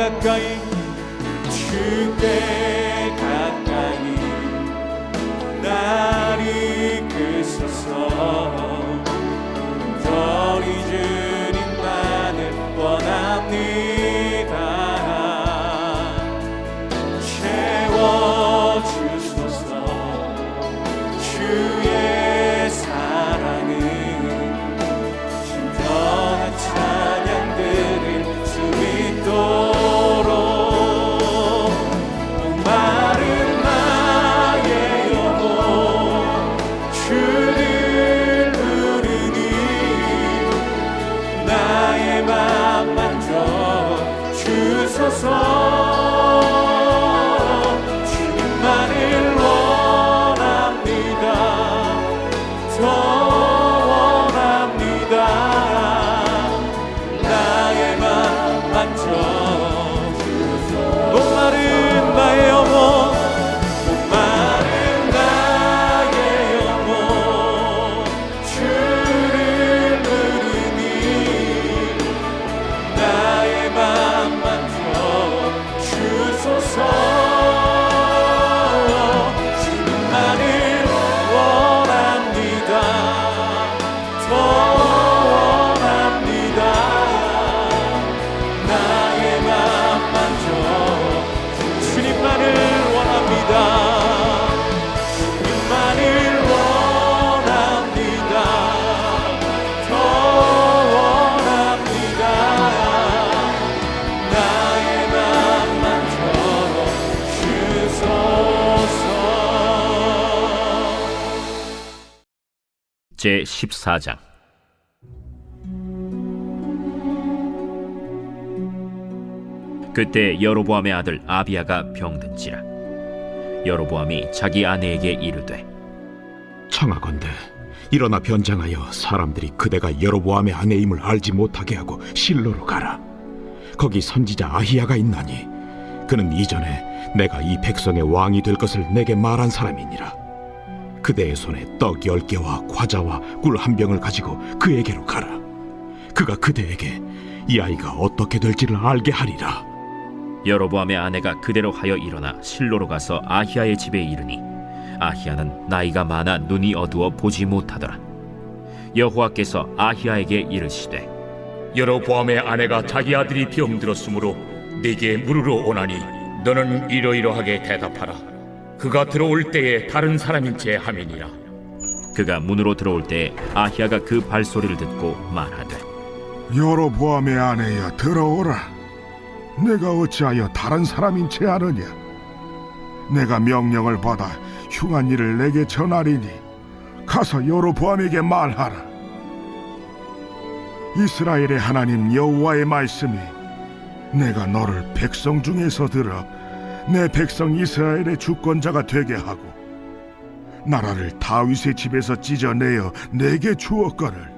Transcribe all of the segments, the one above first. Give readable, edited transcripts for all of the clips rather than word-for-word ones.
가까이 주께 가까이 날 이끄소서. 우리 주님만을 원합니다. 채워주소서. 주의 사랑은 신선한 찬양들을 주 있도록. 목마른 나의 영혼 주를 부르니 나의 맘 만져 주소서. 주님만을 원합니다. 더 원합니다. 나의 맘 만져 주소서. 목마른 나의 영혼, 목마른 나의 영혼 주를 부르니 나의 맘 만져 주소서. 주님만을 원합니다. 더 원합니다. 나의 맘 만져 주님만을 원합니다. 주님만을 원합니다. 더 원합니다. 나의 맘 만져 주소서. 제14장. 그때 여로보암의 아들 아비야가 병든지라. 여로보암이 자기 아내에게 이르되, 청하건대 일어나 변장하여 사람들이 그대가 여로보암의 아내임을 알지 못하게 하고 실로로 가라. 거기 선지자 아히야가 있나니 그는 이전에 내가 이 백성의 왕이 될 것을 내게 말한 사람이니라. 그대의 손에 떡 10개와 과자와 꿀 1병을 가지고 그에게로 가라. 그가 그대에게 이 아이가 어떻게 될지를 알게 하리라. 여로보암의 아내가 그대로 하여 일어나 실로로 가서 아히야의 집에 이르니 아히야는 나이가 많아 눈이 어두워 보지 못하더라. 여호와께서 아히야에게 이르시되, 여로보암의 아내가 자기 아들이 병들었으므로 네게 물으러 오나니 너는 이러이러하게 대답하라. 그가 들어올 때에 다른 사람인 채 함이니라. 그가 문으로 들어올 때에 아히야가 그 발소리를 듣고 말하되, 여로보암의 아내여, 들어오라. 내가 어찌하여 다른 사람인 채 하느냐? 내가 명령을 받아 흉한 일을 내게 전하리니 가서 여로보암에게 말하라. 이스라엘의 하나님 여호와의 말씀이 내가 너를 백성 중에서 들어 내 백성 이스라엘의 주권자가 되게 하고 나라를 다윗의 집에서 찢어내어 내게 주었거늘.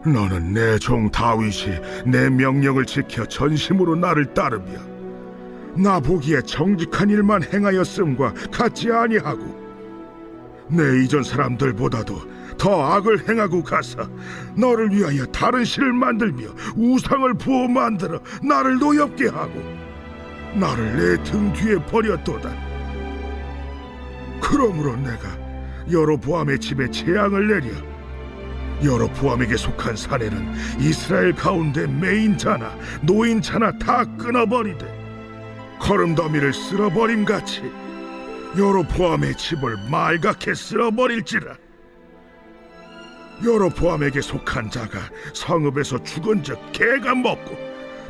너는 내 종 다윗이 내 명령을 지켜 전심으로 나를 따르며 나 보기에 정직한 일만 행하였음과 같지 아니하고 내 이전 사람들보다도 더 악을 행하고 가서 너를 위하여 다른 신을 만들며 우상을 부어 만들어 나를 노엽게 하고 나를 내 등 뒤에 버렸도다. 그러므로 내가 여로보암의 집에 재앙을 내려 여로보암에게 속한 사내는 이스라엘 가운데 매인자나 노인자나 다 끊어버리되 거름더미를 쓸어버림같이 여로보암의 집을 말갛게 쓸어버릴지라. 여로보암에게 속한 자가 성읍에서 죽은즉 개가 먹고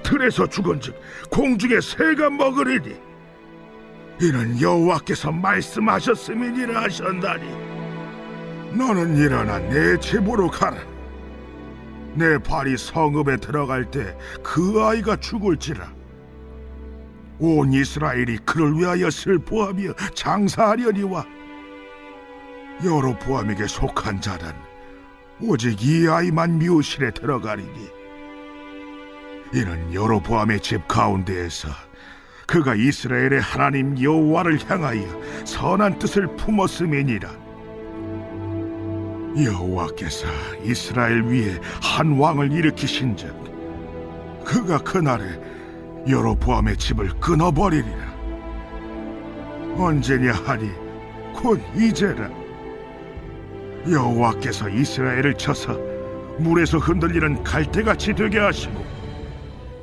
들에서 죽은즉 공중의 새가 먹으리니 이는 여호와께서 말씀하셨음이니라 하셨나니 너는 일어나 내 집으로 가라. 내 발이 성읍에 들어갈 때 그 아이가 죽을지라. 온 이스라엘이 그를 위하여 슬퍼하며 장사하려니와 여로보암에게 속한 자는 오직 이 아이만 묘실에 들어가리니 이는 여로보암의 집 가운데에서 그가 이스라엘의 하나님 여호와를 향하여 선한 뜻을 품었음이니라. 여호와께서 이스라엘 위에 한 왕을 일으키신즉 그가 그날에 여로보암의 집을 끊어버리리라. 언제냐 하니 곧 이제라. 여호와께서 이스라엘을 쳐서 물에서 흔들리는 갈대같이 되게 하시고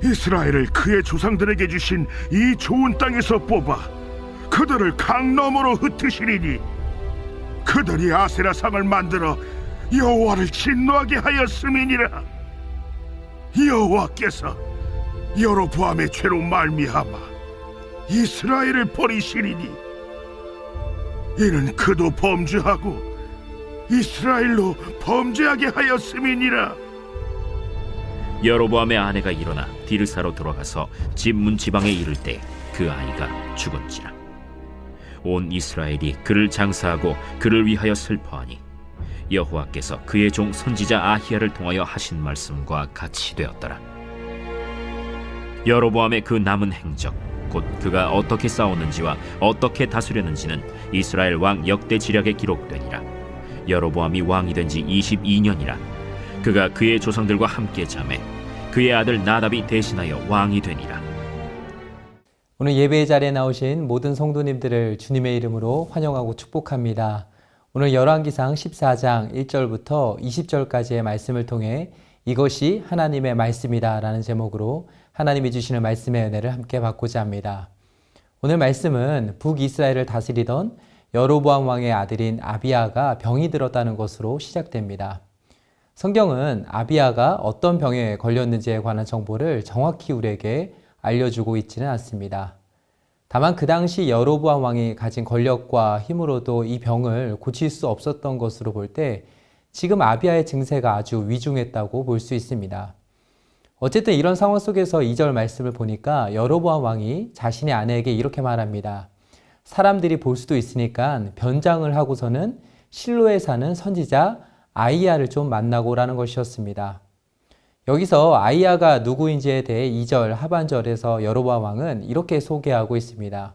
이스라엘을 그의 조상들에게 주신 이 좋은 땅에서 뽑아 그들을 강 너머로 흩으시리니 그들이 아세라상을 만들어 여호와를 진노하게 하였음이니라. 여호와께서 여로보암의 죄로 말미암아 이스라엘을 버리시리니 이는 그도 범죄하고 이스라엘로 범죄하게 하였음이니라. 여로보암의 아내가 일어나 디르사로 돌아가서 집 문 지방에 이를 때 그 아이가 죽었지라. 온 이스라엘이 그를 장사하고 그를 위하여 슬퍼하니 여호와께서 그의 종 선지자 아히야를 통하여 하신 말씀과 같이 되었더라. 여로보암의 그 남은 행적, 곧 그가 어떻게 싸웠는지와 어떻게 다스렸는지는 이스라엘 왕 역대 지략에 기록되니라. 여로보암이 왕이 된 지 22년이라. 그가 그의 조상들과 함께 잠에 그의 아들 나답이 대신하여 왕이 되니라. 오늘 예배의 자리에 나오신 모든 성도님들을 주님의 이름으로 환영하고 축복합니다. 오늘 열왕기상 14장 1절부터 20절까지의 말씀을 통해 이것이 하나님의 말씀이다 라는 제목으로 하나님이 주시는 말씀의 은혜를 함께 받고자 합니다. 오늘 말씀은 북이스라엘을 다스리던 여로보암 왕의 아들인 아비야가 병이 들었다는 것으로 시작됩니다. 성경은 아비야가 어떤 병에 걸렸는지에 관한 정보를 정확히 우리에게 알려주고 있지는 않습니다. 다만 그 당시 여로보암 왕이 가진 권력과 힘으로도 이 병을 고칠 수 없었던 것으로 볼 때 지금 아비야의 증세가 아주 위중했다고 볼 수 있습니다. 어쨌든 이런 상황 속에서 2절 말씀을 보니까 여로보암 왕이 자신의 아내에게 이렇게 말합니다. 사람들이 볼 수도 있으니까 변장을 하고서는 실로에 사는 선지자 아히야를 좀 만나고라는 것이었습니다. 여기서 아히야가 누구인지에 대해 2절 하반절에서 여로보암 왕은 이렇게 소개하고 있습니다.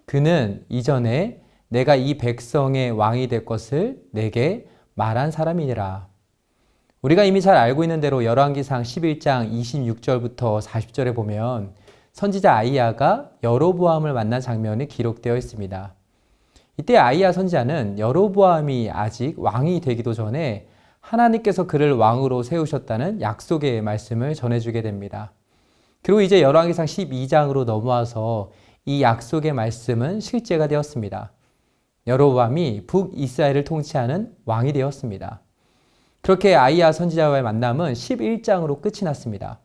그는 이전에 내가 이 백성의 왕이 될 것을 내게 말한 사람이니라. 우리가 이미 잘 알고 있는 대로 열왕기상 11장 26절부터 40절에 보면 선지자 아히야가 여로보암을 만난 장면이 기록되어 있습니다. 이때 아히야 선지자는 여로보암이 아직 왕이 되기도 전에 하나님께서 그를 왕으로 세우셨다는 약속의 말씀을 전해주게 됩니다. 그리고 이제 열왕기상 12장으로 넘어와서 이 약속의 말씀은 실제가 되었습니다. 여로보암이 북이스라엘을 통치하는 왕이 되었습니다. 그렇게 아히야 선지자와의 만남은 11장으로 끝이 났습니다.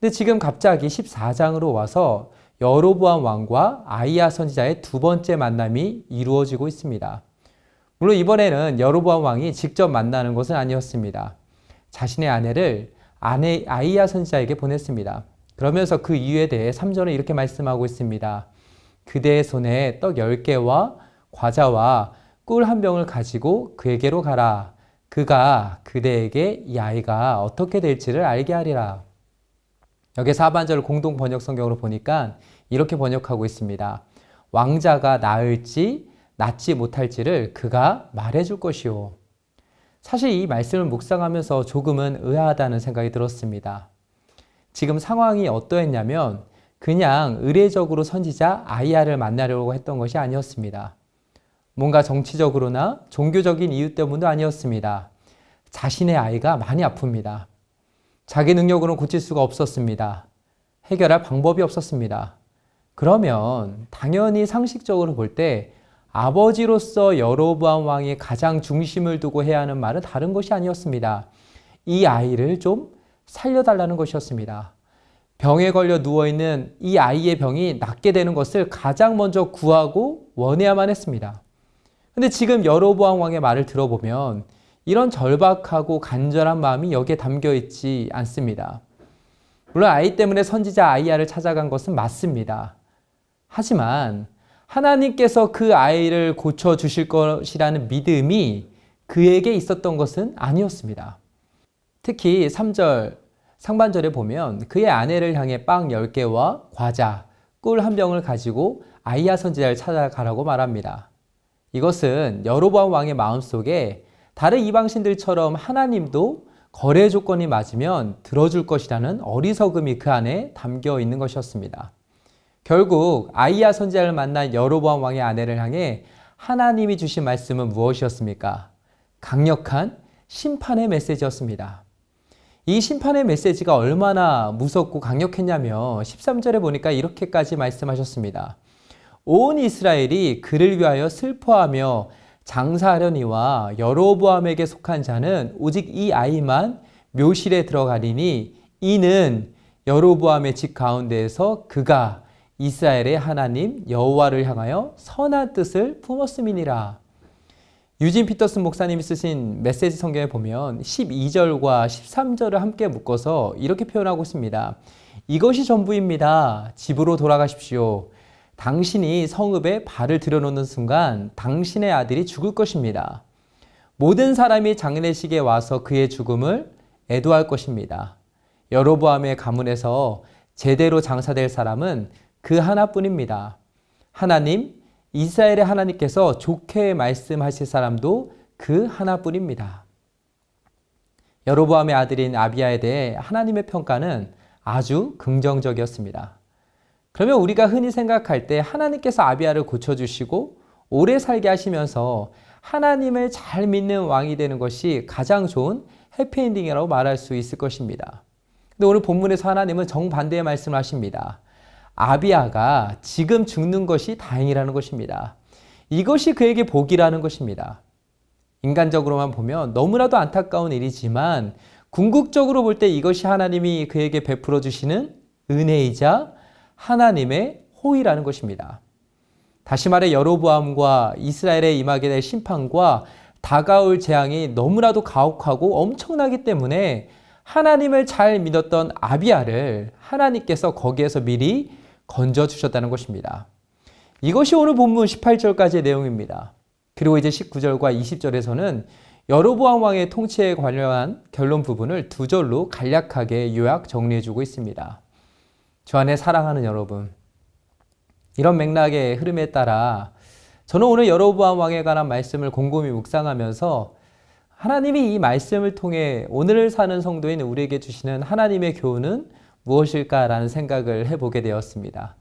근데 지금 갑자기 14장으로 와서 여로보암 왕과 아히야 선지자의 두 번째 만남이 이루어지고 있습니다. 물론 이번에는 여로보암 왕이 직접 만나는 것은 아니었습니다. 자신의 아내를 아히야 선지자에게 보냈습니다. 그러면서 그 이유에 대해 3절에 이렇게 말씀하고 있습니다. 그대의 손에 떡 10개와 과자와 꿀 한 병을 가지고 그에게로 가라. 그가 그대에게 이 아이가 어떻게 될지를 알게 하리라. 여기 하반절을 공동 번역 성경으로 보니까 이렇게 번역하고 있습니다. 왕자가 낳을지 낳지 못할지를 그가 말해줄 것이요. 사실 이 말씀을 묵상하면서 조금은 의아하다는 생각이 들었습니다. 지금 상황이 어떠했냐면 그냥 의례적으로 선지자 아히야를 만나려고 했던 것이 아니었습니다. 뭔가 정치적으로나 종교적인 이유 때문도 아니었습니다. 자신의 아이가 많이 아픕니다. 자기 능력으로는 고칠 수가 없었습니다. 해결할 방법이 없었습니다. 그러면 당연히 상식적으로 볼 때 아버지로서 여로보암 왕이 가장 중심을 두고 해야 하는 말은 다른 것이 아니었습니다. 이 아이를 좀 살려달라는 것이었습니다. 병에 걸려 누워있는 이 아이의 병이 낫게 되는 것을 가장 먼저 구하고 원해야만 했습니다. 근데 지금 여로보암 왕의 말을 들어보면 이런 절박하고 간절한 마음이 여기에 담겨 있지 않습니다. 물론 아이 때문에 선지자 아히야를 찾아간 것은 맞습니다. 하지만 하나님께서 그 아이를 고쳐주실 것이라는 믿음이 그에게 있었던 것은 아니었습니다. 특히 3절 상반절에 보면 그의 아내를 향해 빵 10개와 과자, 꿀 한 병을 가지고 아히야 선지자를 찾아가라고 말합니다. 이것은 여로보암 왕의 마음속에 다른 이방신들처럼 하나님도 거래 조건이 맞으면 들어줄 것이라는 어리석음이 그 안에 담겨 있는 것이었습니다. 결국 아히야 선지자를 만난 여로보암 왕의 아내를 향해 하나님이 주신 말씀은 무엇이었습니까? 강력한 심판의 메시지였습니다. 이 심판의 메시지가 얼마나 무섭고 강력했냐면 13절에 보니까 이렇게까지 말씀하셨습니다. 온 이스라엘이 그를 위하여 슬퍼하며 장사하려니와 여로보암에게 속한 자는 오직 이 아이만 묘실에 들어가리니 이는 여로보암의 집 가운데에서 그가 이스라엘의 하나님 여호와를 향하여 선한 뜻을 품었음이니라. 유진 피터슨 목사님이 쓰신 메시지 성경에 보면 12절과 13절을 함께 묶어서 이렇게 표현하고 있습니다. 이것이 전부입니다. 집으로 돌아가십시오. 당신이 성읍에 발을 들여놓는 순간 당신의 아들이 죽을 것입니다. 모든 사람이 장례식에 와서 그의 죽음을 애도할 것입니다. 여로보암의 가문에서 제대로 장사될 사람은 그 하나뿐입니다. 하나님, 이스라엘의 하나님께서 좋게 말씀하실 사람도 그 하나뿐입니다. 여로보암의 아들인 아비야에 대해 하나님의 평가는 아주 긍정적이었습니다. 그러면 우리가 흔히 생각할 때 하나님께서 아비야를 고쳐주시고 오래 살게 하시면서 하나님을 잘 믿는 왕이 되는 것이 가장 좋은 해피엔딩이라고 말할 수 있을 것입니다. 근데 오늘 본문에서 하나님은 정반대의 말씀을 하십니다. 아비야가 지금 죽는 것이 다행이라는 것입니다. 이것이 그에게 복이라는 것입니다. 인간적으로만 보면 너무나도 안타까운 일이지만 궁극적으로 볼 때 이것이 하나님이 그에게 베풀어 주시는 은혜이자 하나님의 호의라는 것입니다. 다시 말해 여로보암과 이스라엘에 임하게 될 심판과 다가올 재앙이 너무나도 가혹하고 엄청나기 때문에 하나님을 잘 믿었던 아비야를 하나님께서 거기에서 미리 건져주셨다는 것입니다. 이것이 오늘 본문 18절까지의 내용입니다. 그리고 이제 19절과 20절에서는 여로보암 왕의 통치에 관련한 결론 부분을 두 절로 간략하게 요약 정리해주고 있습니다. 저 안에 사랑하는 여러분, 이런 맥락의 흐름에 따라 저는 오늘 여로보암 왕에 관한 말씀을 곰곰이 묵상하면서 하나님이 이 말씀을 통해 오늘을 사는 성도인 우리에게 주시는 하나님의 교훈은 무엇일까라는 생각을 해보게 되었습니다.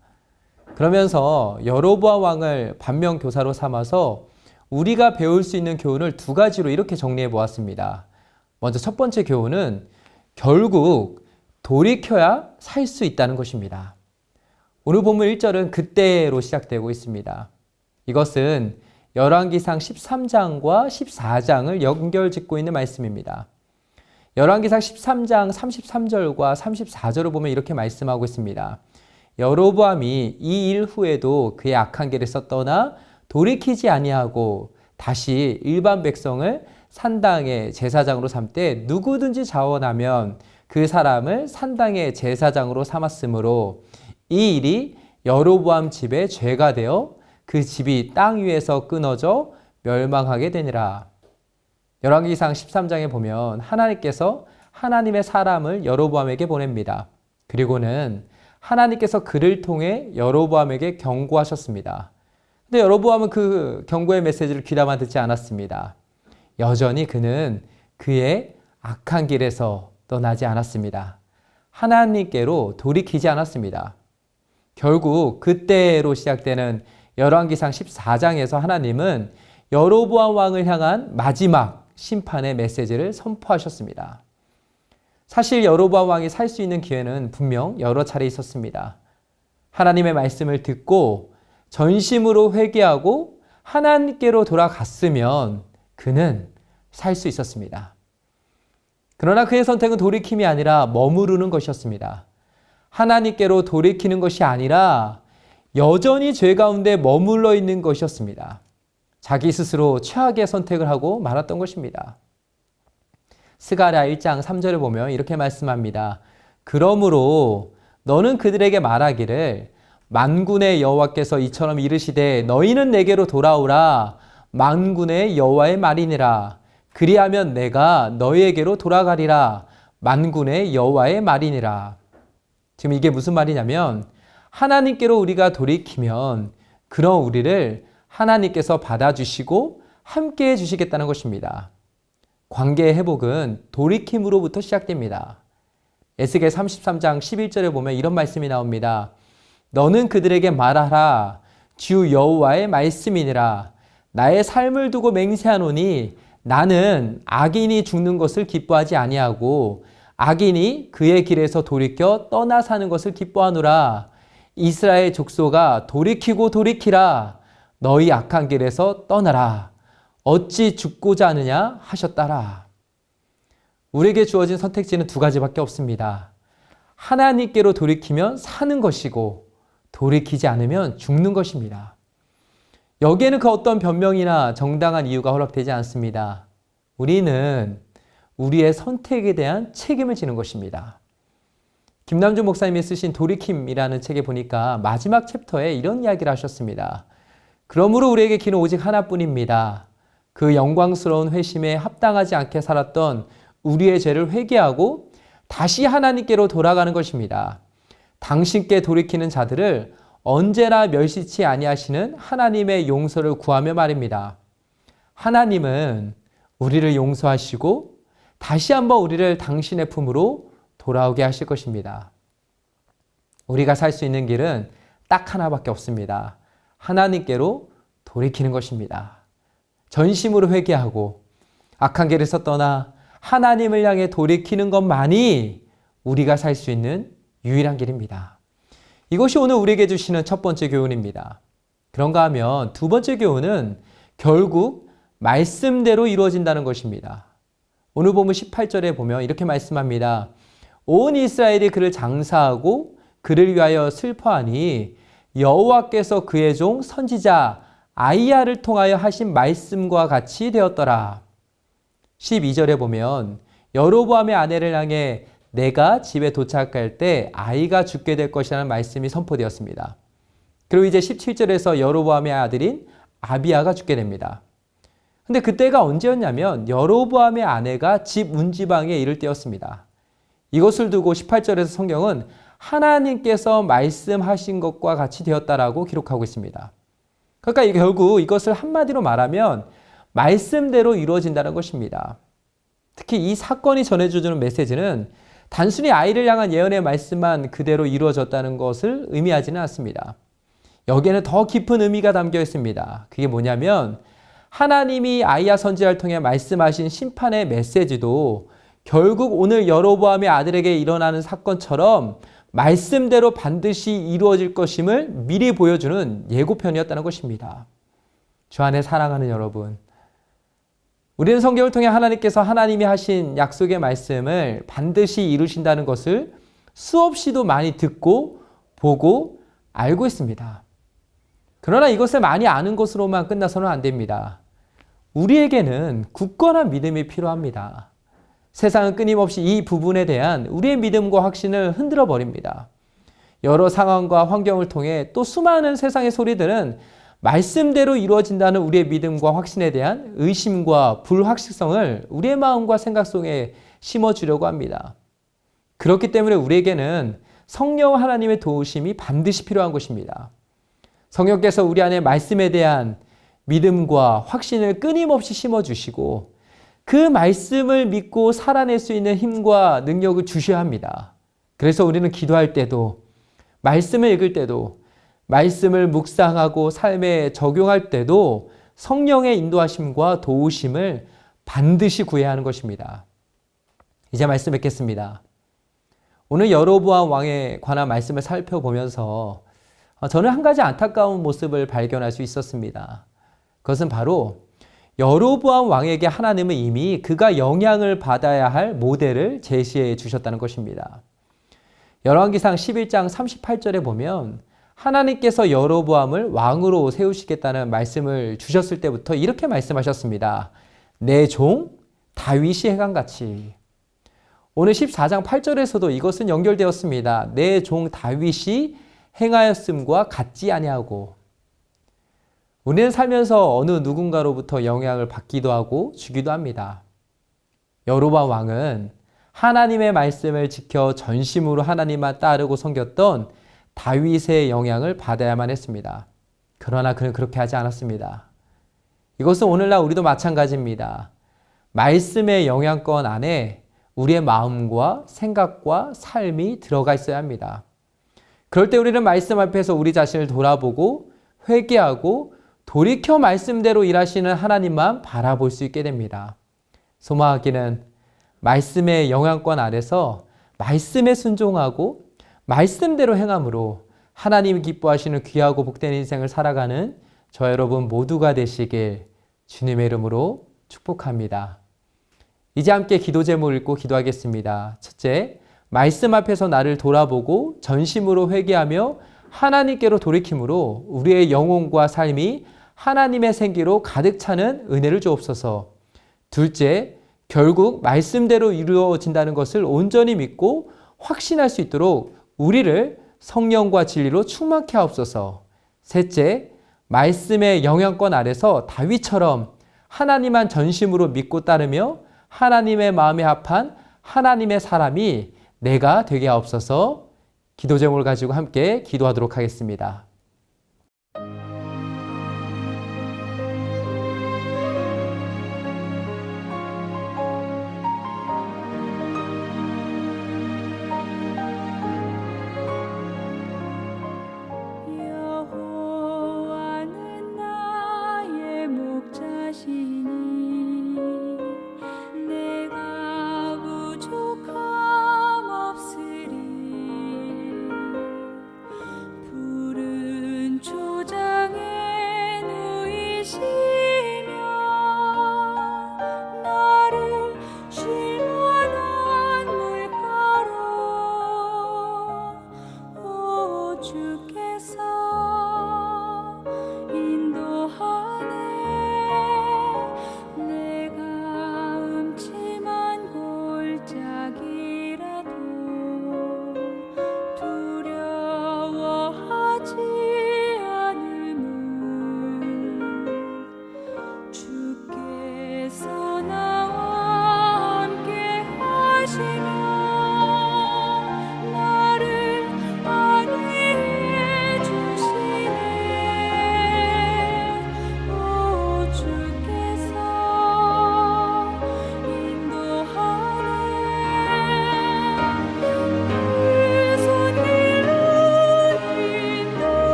그러면서 여로보암 왕을 반면교사로 삼아서 우리가 배울 수 있는 교훈을 두 가지로 이렇게 정리해 보았습니다. 먼저 첫 번째 교훈은 결국 돌이켜야 살 수 있다는 것입니다. 오늘 본문 1절은 그때로 시작되고 있습니다. 이것은 열왕기상 13장과 14장을 연결짓고 있는 말씀입니다. 열왕기상 13장 33절과 34절을 보면 이렇게 말씀하고 있습니다. 여로보암이 이 일 후에도 그의 악한 길에서 떠나 돌이키지 아니하고 다시 일반 백성을 산당의 제사장으로 삼되 누구든지 자원하면 그 사람을 산당의 제사장으로 삼았으므로 이 일이 여로보암 집의 죄가 되어 그 집이 땅 위에서 끊어져 멸망하게 되니라. 열왕기상 13장에 보면 하나님께서 하나님의 사람을 여로보암에게 보냅니다. 그리고는 하나님께서 그를 통해 여로보암에게 경고하셨습니다. 근데 여로보암은 그 경고의 메시지를 귀담아 듣지 않았습니다. 여전히 그는 그의 악한 길에서 떠나지 않았습니다. 하나님께로 돌이키지 않았습니다. 결국 그때로 시작되는 열왕기상 14장에서 하나님은 여로보암 왕을 향한 마지막 심판의 메시지를 선포하셨습니다. 사실 여로보암 왕이 살 수 있는 기회는 분명 여러 차례 있었습니다. 하나님의 말씀을 듣고 전심으로 회개하고 하나님께로 돌아갔으면 그는 살 수 있었습니다. 그러나 그의 선택은 돌이킴이 아니라 머무르는 것이었습니다. 하나님께로 돌이키는 것이 아니라 여전히 죄 가운데 머물러 있는 것이었습니다. 자기 스스로 최악의 선택을 하고 말았던 것입니다. 스가랴 1장 3절을 보면 이렇게 말씀합니다. 그러므로 너는 그들에게 말하기를 만군의 여호와께서 이처럼 이르시되 너희는 내게로 돌아오라 만군의 여호와의 말이니라. 그리하면 내가 너희에게로 돌아가리라 만군의 여호와의 말이니라. 지금 이게 무슨 말이냐면 하나님께로 우리가 돌이키면 그런 우리를 하나님께서 받아주시고 함께 해주시겠다는 것입니다. 관계의 회복은 돌이킴으로부터 시작됩니다. 에스겔 33장 11절에 보면 이런 말씀이 나옵니다. 너는 그들에게 말하라. 주 여호와의 말씀이니라. 나의 삶을 두고 맹세하노니 나는 악인이 죽는 것을 기뻐하지 아니하고 악인이 그의 길에서 돌이켜 떠나 사는 것을 기뻐하노라. 이스라엘 족속아 돌이키고 돌이키라. 너희 악한 길에서 떠나라. 어찌 죽고자 하느냐 하셨다라. 우리에게 주어진 선택지는 두 가지밖에 없습니다. 하나님께로 돌이키면 사는 것이고 돌이키지 않으면 죽는 것입니다. 여기에는 그 어떤 변명이나 정당한 이유가 허락되지 않습니다. 우리는 우리의 선택에 대한 책임을 지는 것입니다. 김남준 목사님이 쓰신 돌이킴이라는 책에 보니까 마지막 챕터에 이런 이야기를 하셨습니다. 그러므로 우리에게 길은 오직 하나뿐입니다. 그 영광스러운 회심에 합당하지 않게 살았던 우리의 죄를 회개하고 다시 하나님께로 돌아가는 것입니다. 당신께 돌이키는 자들을 언제나 멸시치 아니하시는 하나님의 용서를 구하며 말입니다. 하나님은 우리를 용서하시고 다시 한번 우리를 당신의 품으로 돌아오게 하실 것입니다. 우리가 살 수 있는 길은 딱 하나밖에 없습니다. 하나님께로 돌이키는 것입니다. 전심으로 회개하고 악한 길에서 떠나 하나님을 향해 돌이키는 것만이 우리가 살 수 있는 유일한 길입니다. 이것이 오늘 우리에게 주시는 첫 번째 교훈입니다. 그런가 하면 두 번째 교훈은 결국 말씀대로 이루어진다는 것입니다. 오늘 본문 18절에 보면 이렇게 말씀합니다. 온 이스라엘이 그를 장사하고 그를 위하여 슬퍼하니 여호와께서 그의 종 선지자 아이야를 통하여 하신 말씀과 같이 되었더라. 12절에 보면 여로보암의 아내를 향해 내가 집에 도착할 때 아이가 죽게 될 것이라는 말씀이 선포되었습니다. 그리고 이제 17절에서 여로보암의 아들인 아비야가 죽게 됩니다. 근데 그때가 언제였냐면 여로보암의 아내가 집 문지방에 이를 때였습니다. 이것을 두고 18절에서 성경은 하나님께서 말씀하신 것과 같이 되었다라고 기록하고 있습니다. 그러니까 결국 이것을 한마디로 말하면 말씀대로 이루어진다는 것입니다. 특히 이 사건이 전해주는 메시지는 단순히 아이를 향한 예언의 말씀만 그대로 이루어졌다는 것을 의미하지는 않습니다. 여기에는 더 깊은 의미가 담겨 있습니다. 그게 뭐냐면 하나님이 아이야 선지자를 통해 말씀하신 심판의 메시지도 결국 오늘 여로보암의 아들에게 일어나는 사건처럼 말씀대로 반드시 이루어질 것임을 미리 보여주는 예고편이었다는 것입니다. 주 안에 사랑하는 여러분, 우리는 성경을 통해 하나님께서 하나님이 하신 약속의 말씀을 반드시 이루신다는 것을 수없이도 많이 듣고 보고 알고 있습니다. 그러나 이것을 많이 아는 것으로만 끝나서는 안 됩니다. 우리에게는 굳건한 믿음이 필요합니다. 세상은 끊임없이 이 부분에 대한 우리의 믿음과 확신을 흔들어 버립니다. 여러 상황과 환경을 통해 또 수많은 세상의 소리들은 말씀대로 이루어진다는 우리의 믿음과 확신에 대한 의심과 불확실성을 우리의 마음과 생각 속에 심어주려고 합니다. 그렇기 때문에 우리에게는 성령 하나님의 도우심이 반드시 필요한 것입니다. 성령께서 우리 안에 말씀에 대한 믿음과 확신을 끊임없이 심어주시고 그 말씀을 믿고 살아낼 수 있는 힘과 능력을 주셔야 합니다. 그래서 우리는 기도할 때도 말씀을 읽을 때도 말씀을 묵상하고 삶에 적용할 때도 성령의 인도하심과 도우심을 반드시 구해야 하는 것입니다. 이제 말씀 뵙겠습니다. 오늘 여로보암 왕에 관한 말씀을 살펴보면서 저는 한 가지 안타까운 모습을 발견할 수 있었습니다. 그것은 바로 여로보암 왕에게 하나님은 이미 그가 영향을 받아야 할 모델을 제시해 주셨다는 것입니다. 열왕기상 11장 38절에 보면 하나님께서 여로보암을 왕으로 세우시겠다는 말씀을 주셨을 때부터 이렇게 말씀하셨습니다. 내 종 다윗이 행한같이. 오늘 14장 8절에서도 이것은 연결되었습니다. 내 종 다윗이 행하였음과 같지 아니하고. 우리는 살면서 어느 누군가로부터 영향을 받기도 하고 주기도 합니다. 여로보암 왕은 하나님의 말씀을 지켜 전심으로 하나님만 따르고 섬겼던 다윗의 영향을 받아야만 했습니다. 그러나 그는 그렇게 하지 않았습니다. 이것은 오늘날 우리도 마찬가지입니다. 말씀의 영향권 안에 우리의 마음과 생각과 삶이 들어가 있어야 합니다. 그럴 때 우리는 말씀 앞에서 우리 자신을 돌아보고 회개하고 돌이켜 말씀대로 일하시는 하나님만 바라볼 수 있게 됩니다. 소망하기는 말씀의 영향권 아래서 말씀에 순종하고 말씀대로 행함으로 하나님이 기뻐하시는 귀하고 복된 인생을 살아가는 저 여러분 모두가 되시길 주님의 이름으로 축복합니다. 이제 함께 기도 제목을 읽고 기도하겠습니다. 첫째, 말씀 앞에서 나를 돌아보고 전심으로 회개하며 하나님께로 돌이킴으로 우리의 영혼과 삶이 하나님의 생기로 가득 차는 은혜를 주옵소서. 둘째, 결국 말씀대로 이루어진다는 것을 온전히 믿고 확신할 수 있도록 우리를 성령과 진리로 충만케 하옵소서. 셋째, 말씀의 영향권 아래서 다윗처럼 하나님만 전심으로 믿고 따르며 하나님의 마음에 합한 하나님의 사람이 내가 되게 하옵소서. 기도 제목을 가지고 함께 기도하도록 하겠습니다.